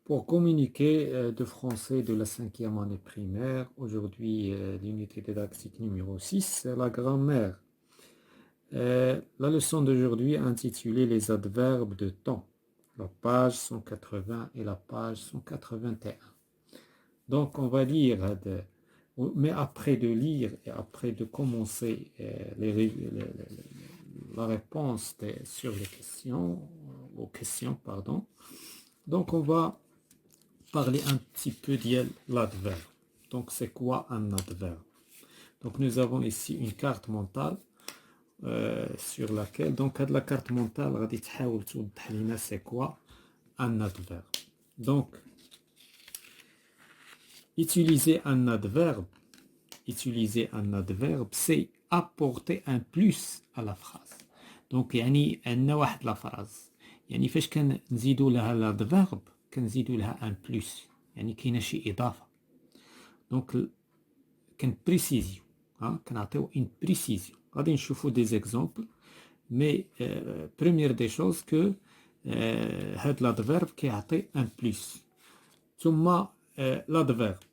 Pour communiquer de français de la cinquième année primaire, aujourd'hui l'unité didactique numéro 6, c'est la grammaire. La leçon d'aujourd'hui est intitulée Les adverbes de temps, la page 180 et la page 181. Donc on va lire, mais après de lire et après de commencer la réponse sur les questions, aux questions, pardon. Donc on va parler un petit peu de l'adverbe. Donc, c'est quoi un adverbe? Donc, nous avons ici une carte mentale sur laquelle, donc, la carte mentale, c'est quoi un adverbe? Donc, utiliser un adverbe, c'est apporter un plus à la phrase. Donc, يعني عندنا واحد لا phrase. يعني فاش كنزيدوا لها l'adverbe كنزيدوا لها ان بلس، يعني كاينه شي اضافه. دونك كنبريسيزيو، كنعطيو ان بريسيزيون. غادي نشوفوا دي زيكزامبل، مي بروميير دي شوز كو هاد لادفيرب كيعطي ان بلس. ثم l'adverbe,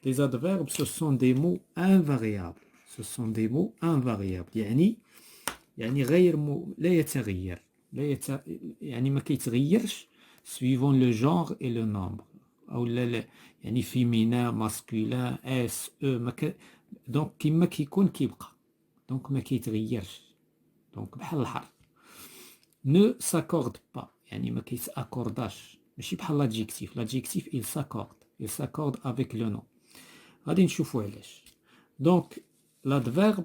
les adverbes, ce sont des mots invariables. Ce sont des mots invariables. يعني غير لا يتغير. يعني ما كيتغيرش suivant le genre et le nombre. أو يعني féminin, masculin, S, E. donc كيما كيكون كيبقى. donc ما كيتغيرش. donc بحال الحرف. ne s'accorde pas. يعني ما كيتأكورداش. ماشي بحال l'adjectif. L'adjectif il s'accorde avec le nom. غادي نشوفوا علاش. donc l'adverbe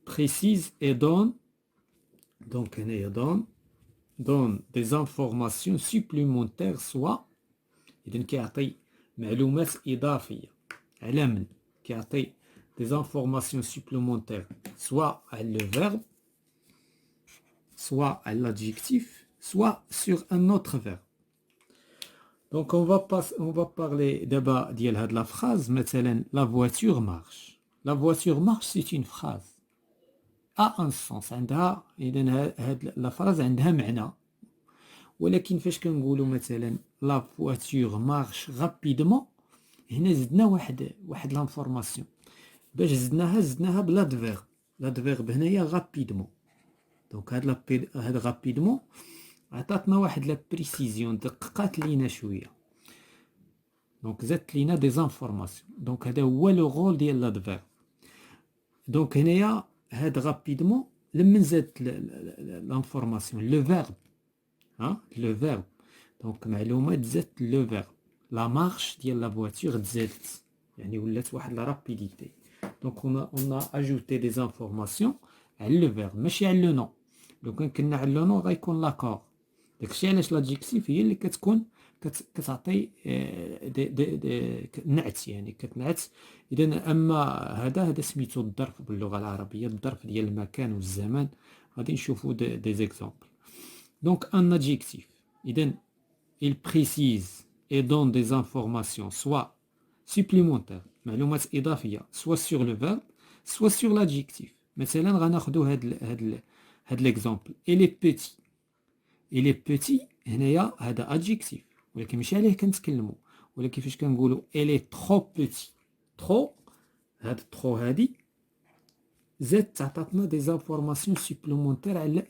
précise et donne. donc هنايا donne des informations supplémentaires, soit إذن كيعطي معلومات إضافية على من كيعطي des informations supplémentaires soit à le verbe, soit à l'adjectif, soit sur un autre verbe. Donc on va parler d'abord de la phrase. مثلا la voiture marche. La voiture marche, c'est une phrase a un sens. عندها إذن هاد la phrase عندها معنى. ولكن فاش كنقولوا مثلا لا فواتور مارش غابيدمون، هنا زدنا واحد لانفورماسيون. باش زدناها بلادفيرب. لادفيرب هنايا غابيدمون. دونك هاد غابيدمون عطاتنا واحد لا بريسيزيون، دققات لينا شويه. دونك زدت لينا دي زانفورماسيون. دونك هذا هو لو رول ديال لادفيرب. دونك هنايا هاد غابيدمون لمن زادت لانفورماسيون لو فيرب. le verbe. donc معلومة تزادت le verbe. la marche ديال la voiture تزادت، يعني ولات واحد la rapidité. donc on a ajouté des informations على le verbe ماشي على le nom. لو كنا على le nom غيكون l'accord. داكشي علاش l'adjectif هي اللي كتكون كتعطي نعت، يعني كتنعت. اذا اما هذا سميتو الظرف باللغة العربية، الظرف ديال المكان والزمان. غادي نشوفوا دي زيكزامبل. Donc, un adjectif, il précise et donne des informations, soit supplémentaires, soit sur le verbe, soit sur l'adjectif. مثلا غناخدو هاد l'exemple. Il est petit. Il est petit هنايا هذا adjectif، ولكن ماشي عليه كنتكلمو. ولكن فاش كنقولو il est trop petit. trop هاد trop هادي زادت عطاتنا des informations supplémentaires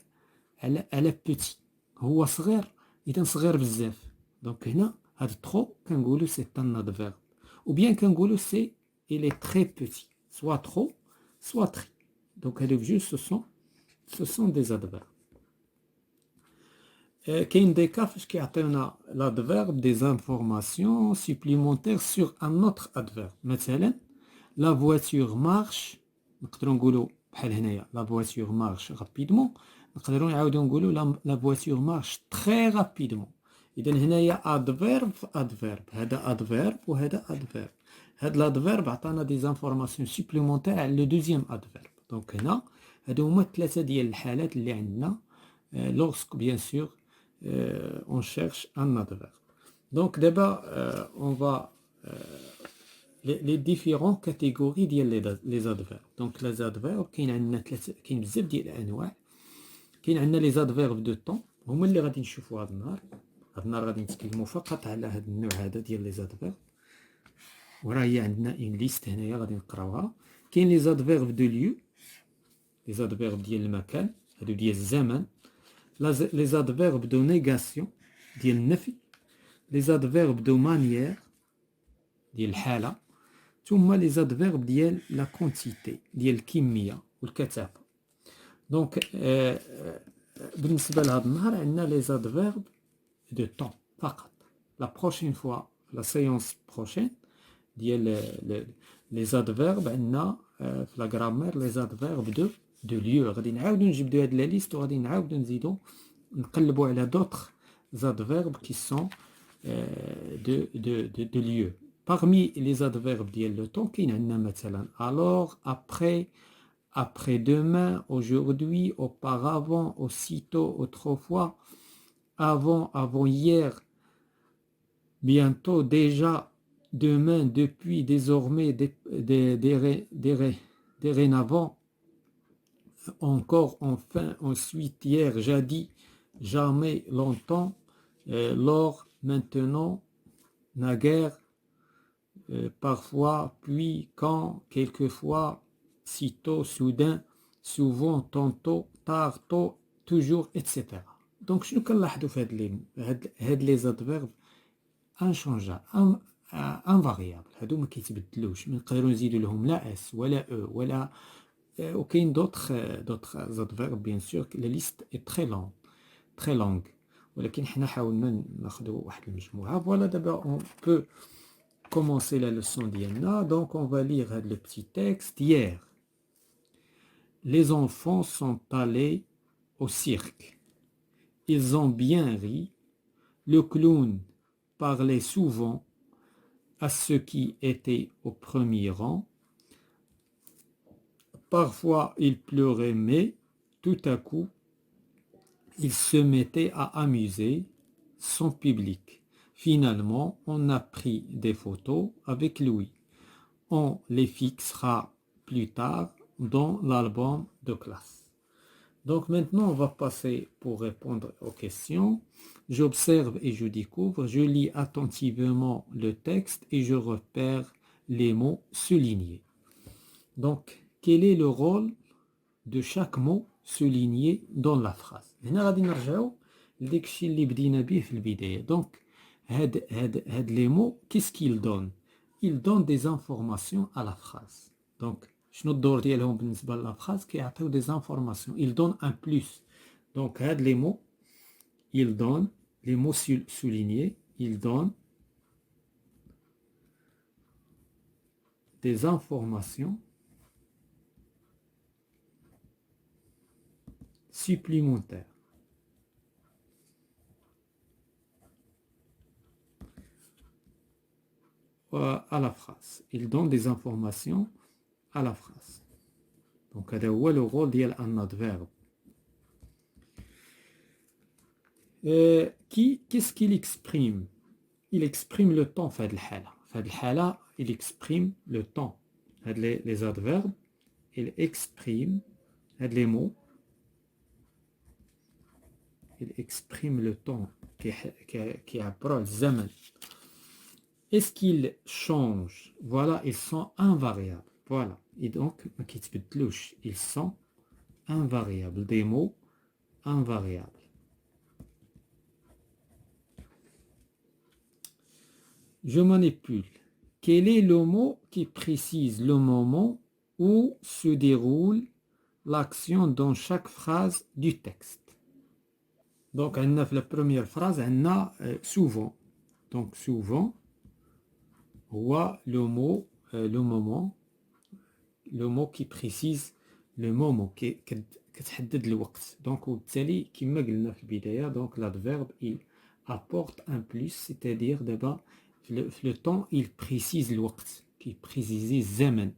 على petit. هو صغير، اذا صغير بزاف. دونك هنا هاد ترو كنقولوا سي ان ادفيرب، او بيان كنقولوا سي il est très petit. soit trop soit très. دونك هادو بجوج ce sont des adverbes. كاين دي كا فاش كيعطيونا l'adverbe des informations supplémentaires sur un autre adverbe. مثلا la voiture marche، نقدروا نقولوا بحال هنايا la voiture marche rapidement. نقدروا نعاودوا نقولوا لا فواتور مارش تري رابيدمون. اذا هنايا ادفيرب في ادفيرب، هذا ادفيرب وهذا ادفيرب. هاد الادفيرب عطانا دي زانفورماسيون سوبليمونتير على لو دوزيام ادفيرب. دونك هنا هادو هما ثلاثه ديال الحالات اللي عندنا لوغسك بيان سور اون شيرش ان ادفيرب. دونك دابا اون فا les différentes catégories ديال les adverbes. donc les adverbes كاين عندنا كاين بزاف ديال الانواع. كاين عندنا لي زادفيرب دو طون، هما اللي غادي نشوفوا هذا النهار. هاد النهار غادي نتكلموا فقط على هاد النوع هذا ديال لي زادفيرب، وراه هي عندنا اون ليست هنايا غادي نقراوها. كاين لي زادفيرب دو ليو، لي زادفيرب ديال المكان، هادو ديال الزمن. لي زادفيرب دو نيغاسيون ديال النفي. لي زادفيرب دو مانيير ديال الحالة. ثم لي زادفيرب ديال لا كونتيتي ديال الكمية والكثافة. دونك بالنسبة لهذا النهار عندنا لي زادفيرب دو طون فقط. لا بروشين فوا لا سيونس بروشين ديال لي زادفيرب عندنا في لا غرامير لي زادفيرب دو ليو. غادي نعاودو نجبدو هاد لا ليست وغادي نعاودو نزيدو نقلبو على دوطخ زادفيرب كي سون de lieu. Parmi les adverbes ديال le temps كاين عندنا مثلا alors, après, après-demain, aujourd'hui, auparavant, aussitôt, autrefois, avant, avant-hier, bientôt, déjà, demain, depuis, désormais, dorénavant, encore, enfin, ensuite, hier, jadis, jamais, longtemps, lors, maintenant, naguère, parfois, puis, quand, quelquefois, sitôt, soudain, souvent, tantôt, tard, tôt, toujours, etc. Donc, شنو كنلاحظوا في هاد لي زادفيرب انشونجابل انفاريابل، هادو ما كيتبدلوش، ما نقدروا نزيدوا لهم لا اس ولا او ولا وكاين دوطخ زادفيرب بيان سور. لا ليست اي تري لونغ، ولكن حنا حاولنا ناخذوا واحد المجموعه. فوالا دابا اون بو commencer la leçon d'Iana. Donc on va lire le petit texte. Hier, les enfants sont allés au cirque. Ils ont bien ri. Le clown parlait souvent à ceux qui étaient au premier rang. Parfois il pleurait, mais tout à coup il se mettait à amuser son public. Finalement, on a pris des photos avec lui. On les fixera plus tard dans l'album de classe. Donc maintenant, on va passer pour répondre aux questions. J'observe et je découvre. Je lis attentivement le texte et je repère les mots soulignés. Donc, quel est le rôle de chaque mot souligné dans la phrase? هنا غادي نرجعوا لديك الشيء اللي بدينا به في البداية. Donc, هاد les mots, qu'est-ce qu'ils donnent? Ils donnent des informations à la phrase. Donc, شنو الدور ديالهم بالنسبة للا phrase؟ كيعطيو des informations. Ils donnent un plus. Donc, هاد les mots, ils donnent, les mots soulignés, ils donnent des informations supplémentaires. À la phrase. Il donne des informations à la phrase. Donc, هذا هو le rôle ديال un adverbe. Qu'est-ce qu'il exprime? Il exprime le temps في هذه الحالة. في هذه الحالة il exprime le temps. هاد les adverbes, il exprime هاد les mots, il exprime le temps كيعبروا على الزمن. Est-ce qu'ils changent? Voilà, ils sont invariables. Voilà. Et donc, ils sont invariables. Des mots invariables. Je manipule. Quel est le mot qui précise le moment où se déroule l'action dans chaque phrase du texte? Donc, on a la première phrase, on a souvent. Donc, souvent. هو le mot le mot qui précise le moment كتحدد الوقت. Donc وبالتالي كما قلنا في البداية donc l'adverbe il apporte un plus, c'est-à-dire d'abord le temps il précise الوقت qui précise الزمن.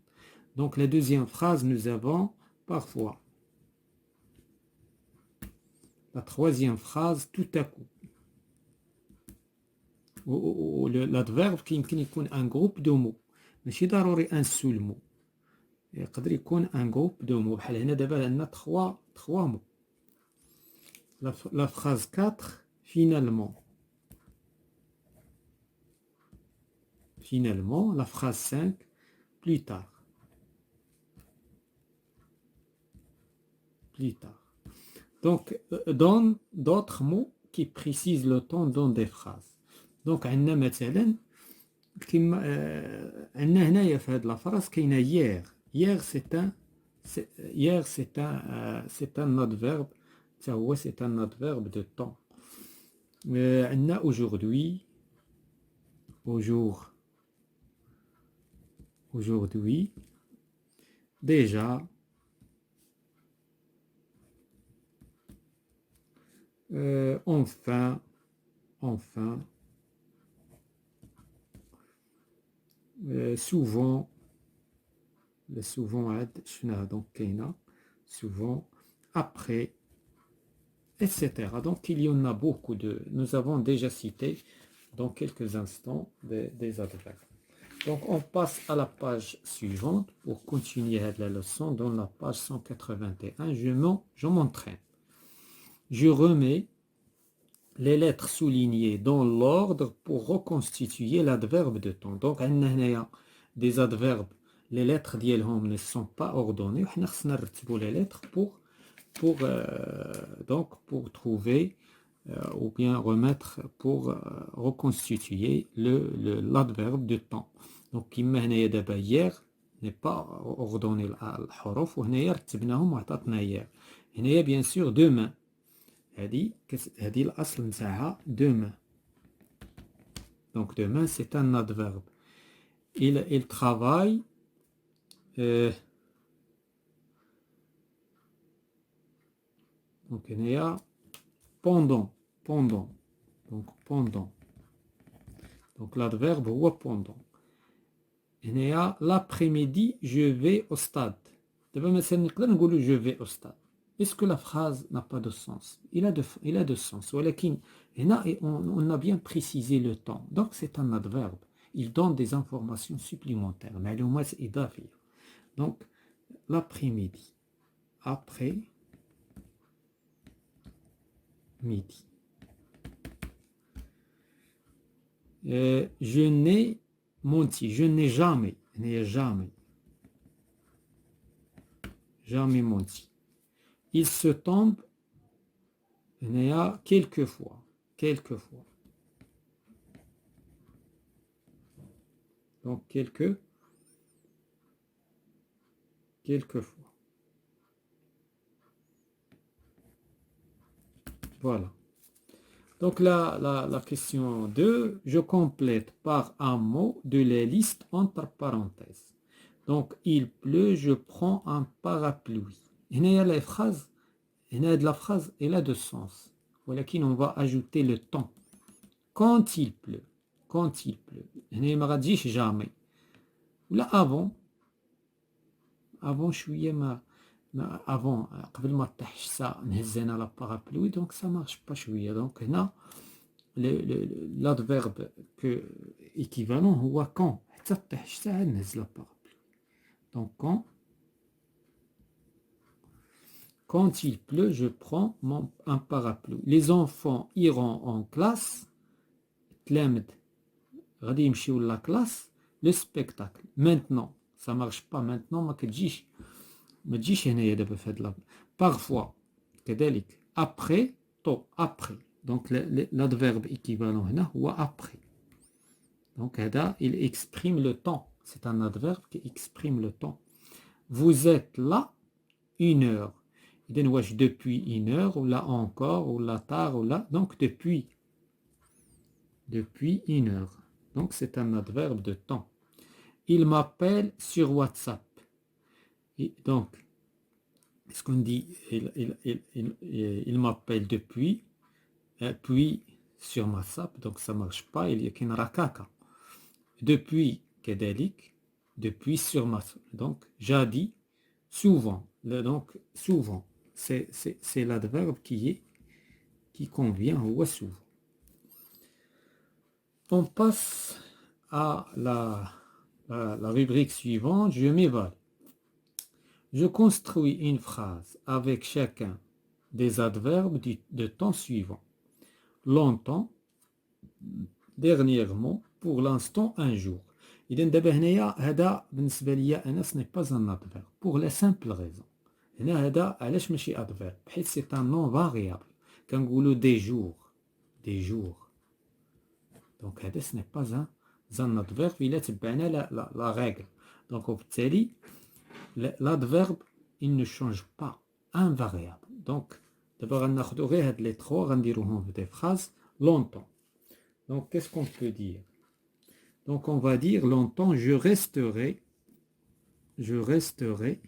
Donc la deuxième phrase nous avons parfois. La troisième phrase tout à coup. l'adverbe كيمكن يكون ان جروب دو مو، ماشي ضروري ان سول مو، يقدر يكون ان جروب دو مو. بحال هنا دابا عندنا 3 مو. لا phrase 4 finalement. finalement, la phrase 5, plus tard. Plus tard. Donc, donne d'autres mots qui précisent le temps dans des phrases. Donc, عندنا مثلا كما عندنا هنايا في هذه la phrase كاينه hier. Hier c'est un adverbe. C'est un adverbe de temps. عندنا aujourd'hui, aujourd'hui, déjà, enfin, souvent, donc souvent, après, etc. Donc il y en a beaucoup nous avons déjà cité dans quelques instants des adverbes. Donc on passe à la page suivante pour continuer la leçon. Dans la page 181, je m'entraîne. Je remets les lettres soulignées dans l'ordre pour reconstituer l'adverbe de temps. Donc il y a des adverbes, les lettres ديالهم ne sont pas ordonnées. On a les lettres pour trouver ou bien remettre pour reconstituer l'adverbe de temps. Donc كما هنايا دابا hier n'est pas ordonné الحروف وهنايا رتبناهم وعطاتنا hier. هنايا bien sûr demain. هذه الأصل نتاعها demain. Donc demain c'est un adverbe. Il travaille donc هنايا pendant. Donc pendant. Donc l'adverbe هو pendant. هنايا l'après-midi je vais au stade. دابا مثلا نقدر نقولوا je vais au stade. Est-ce que la phrase n'a pas de sens? Il a de sens. ولكن هنا on a bien précisé le temps. Donc c'est un adverbe. Il donne des informations supplémentaires. معلومات إضافية. Donc l'après-midi. Après midi. Je n'ai menti. Je n'ai jamais. Jamais menti. Il se tombe. Il y a quelquefois. Donc quelquefois. Voilà. Donc la question 2, je complète par un mot de la liste entre parenthèses. Donc il pleut, je prends un parapluie. Il y a la phrase, elle a deux sens. ولكن on va ajouter le temps. Quand il pleut. هنا ما غتجيش jamais. ولا avant شوية ما avant قبل ما طيح الشتا نهز انا لا بارابلوي دونك ça marche pas شوية. donc هنا l'adverbe équivalent هو quand. حتى طيح الشتا عاد نهز لا بارابلوي. donc quand il pleut je prends un parapluie. Les enfants iront en classe. تلامد غادي يمشيو لا كلاس. le spectacle maintenant ça marche pas. maintenant ما تجيش هنايا دابا في هاد parfois كذلك après après. donc l'adverbe équivalent هنا هو après. donc هذا il exprime le temps. c'est un adverbe qui exprime le temps. vous êtes là 1 heure. إذن واش depuis 1 heure ou là encore ou là tard ou là. donc depuis 1 heure. donc c'est un adverbe de temps. il m'appelle sur WhatsApp. Et donc est-ce qu'on dit il m'appelle depuis puis sur WhatsApp. donc ça marche pas. il y a qu'une rakaka. depuis كذلك depuis sur WhatsApp. donc jadis souvent. donc souvent c'est l'adverbe qui convient ou souvent. On passe à la rubrique suivante. Je m'évalue. Je construis une phrase avec chacun des adverbes de temps suivant. Longtemps, dernièrement, pour l'instant, un jour. إذا دابا هنايا هذا بالنسبة ليا أنا ce n'est pas un adverbe pour la simple raison. هنا هذا علاش ماشي adverbe حيت c'est un nom variable. كنقولوا des jours des jours. Donc هذا ce n'est pas un adverbe إلا تبعنا la règle. Donc وبالتالي l'adverbe il ne change pas un variable. Donc d'abord غناخدو غير هاد les trois غنديروهم في des phrases longtemps. Donc qu'est-ce qu'on peut dire? Donc on va dire longtemps je resterai je resterai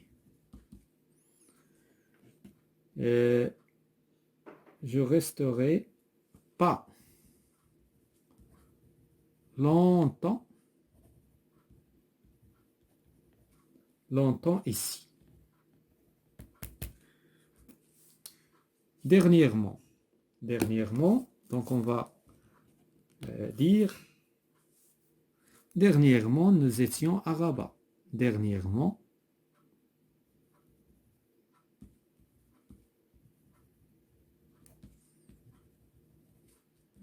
pas longtemps ici. Dernièrement, donc on va dire dernièrement nous étions à Rabat. Dernièrement,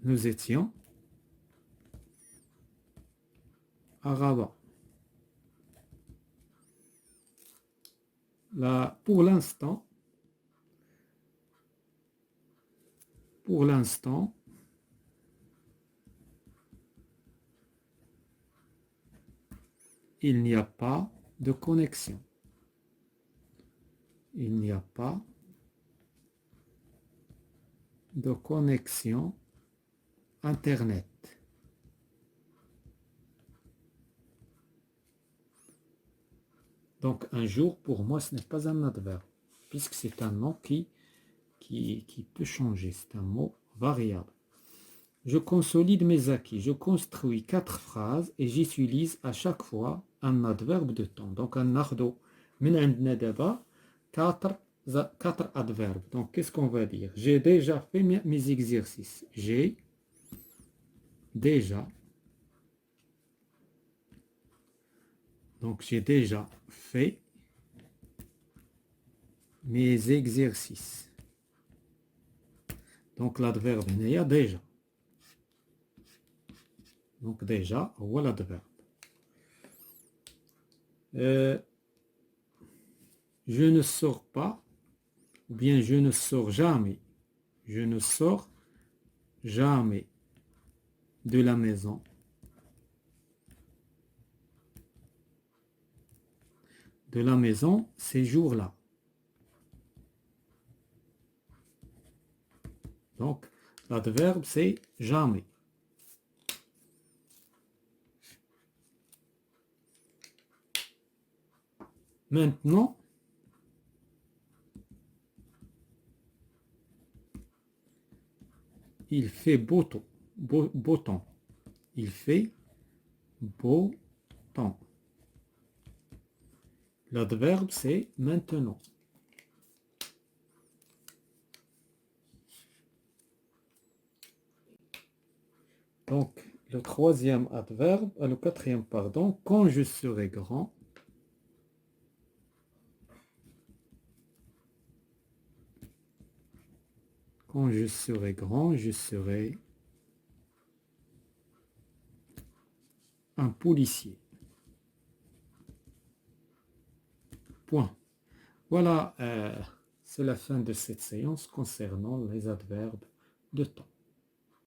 nous étions à Rabat. Là, pour l'instant, il n'y a pas de connexion. Il n'y a pas de connexion Internet. Donc un jour, pour moi, ce n'est pas un adverbe, puisque c'est un nom qui peut changer. C'est un mot variable. Je consolide mes acquis. Je construis 4 phrases et j'utilise à chaque fois un adverbe de temps. Donc, un nardo, من عندنا دابا 4 adverbes. Donc, qu'est-ce qu'on va dire? J'ai déjà fait mes exercices. J'ai déjà. Donc, j'ai déjà fait mes exercices. Donc, l'adverbe, il y a déjà. Donc, déjà, voilà l'adverbe. Je ne sors pas, ou bien je ne sors jamais. Je ne sors jamais de la maison. De la maison ces jours-là. Donc, l'adverbe, c'est jamais. Maintenant, il fait beau temps. Beau temps. Il fait beau temps. L'adverbe, c'est maintenant. Donc, le troisième adverbe, le quatrième, pardon, quand je serai grand, quand je serai grand, je serai un policier. Point. Voilà, c'est la fin de cette séance concernant les adverbes de temps.